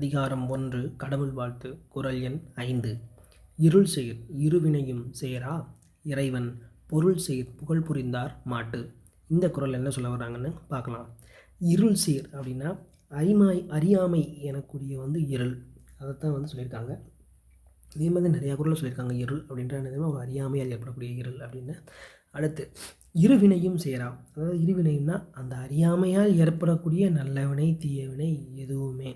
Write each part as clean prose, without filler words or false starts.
அதிகாரம் 1 கடவுள் வாழ்த்து. குறள் எண் 5. இருள் செயிர் இருவினையும் சேரா இறைவன் பொருள் செயிர் புகழ் புரிந்தார் மாட்டு. இந்த குறள் என்ன சொல்ல வர்றாங்கன்னு பார்க்கலாம். இருள் செயிர் அப்படின்னா அறியாமை எனக்கூடிய இருள், அதைத்தான் சொல்லியிருக்காங்க. இதே மாதிரி நிறையா குறள் சொல்லியிருக்காங்க. இருள் அப்படின்ற ஒரு அறியாமையால் ஏற்படக்கூடிய இருள் அப்படின்னு. அடுத்து இருவினையும் சேரா, அதாவது இருவினைன்னா அந்த அறியாமையால் ஏற்படக்கூடிய நல்லவினை தீயவினை எதுவுமே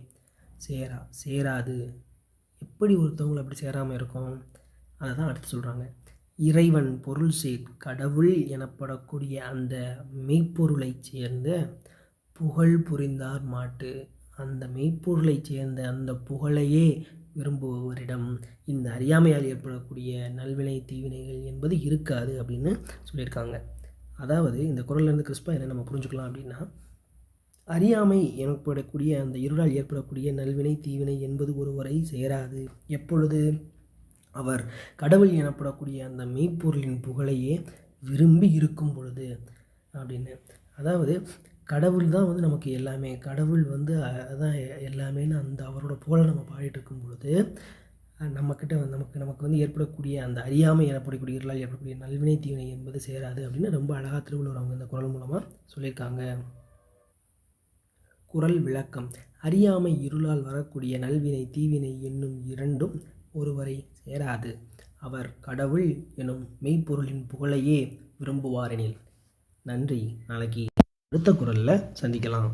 சேராது. எப்படி ஒருத்தவங்களை அப்படி சேராமல் இருக்கும், அதை தான் அடுத்து சொல்கிறாங்க. இறைவன் பொருள் சேர் கடவுள் எனப்படக்கூடிய அந்த மெய்ப்பொருளை சேர்ந்த புகழ் புரிந்தார் மாட்டு. அந்த மெய்ப்பொருளை சேர்ந்த அந்த புகழையே விரும்புபவரிடம் இந்த அறியாமையால் ஏற்படக்கூடிய நல்வினை தீவினைகள் என்பது இருக்காது அப்படின்னு சொல்லியிருக்காங்க. அதாவது இந்த குறள்லேருந்து கிறிஸ்பா என்ன நம்ம புரிஞ்சுக்கலாம் அப்படின்னா, அறியாமை எனப்படக்கூடிய அந்த இருளால் ஏற்படக்கூடிய நல்வினை தீவினை என்பது ஒருவரை சேராது. எப்பொழுது அவர் கடவுள் எனப்படக்கூடிய அந்த மெய்ப்பொருளின் புகழையே விரும்பி இருக்கும் பொழுது அப்படின்னு. அதாவது கடவுள் தான் நமக்கு எல்லாமே, கடவுள் அதான் எல்லாமேன்னு அந்த அவரோட புகழை நம்ம பாடிட்டு இருக்கும் பொழுது நம்மக்கிட்ட நமக்கு ஏற்படக்கூடிய அந்த அறியாமை எனப்படக்கூடிய இருளால் ஏற்படக்கூடிய நல்வினை தீவினை என்பது சேராது அப்படின்னு ரொம்ப அழகாக திருவள்ளுவர் அவங்க இந்த குறள் மூலமாக சொல்லியிருக்காங்க. குறள் விளக்கம். அறியாமை இருளால் வரக்கூடிய நல்வினை தீவினை என்னும் இரண்டும் ஒருவரை சேராது. அவர் கடவுள் எனும் மெய்ப்பொருளின் புகழையே விரும்புவாரெனில். நன்றி. நாளைக்கு அடுத்த குறளில் சந்திக்கலாம்.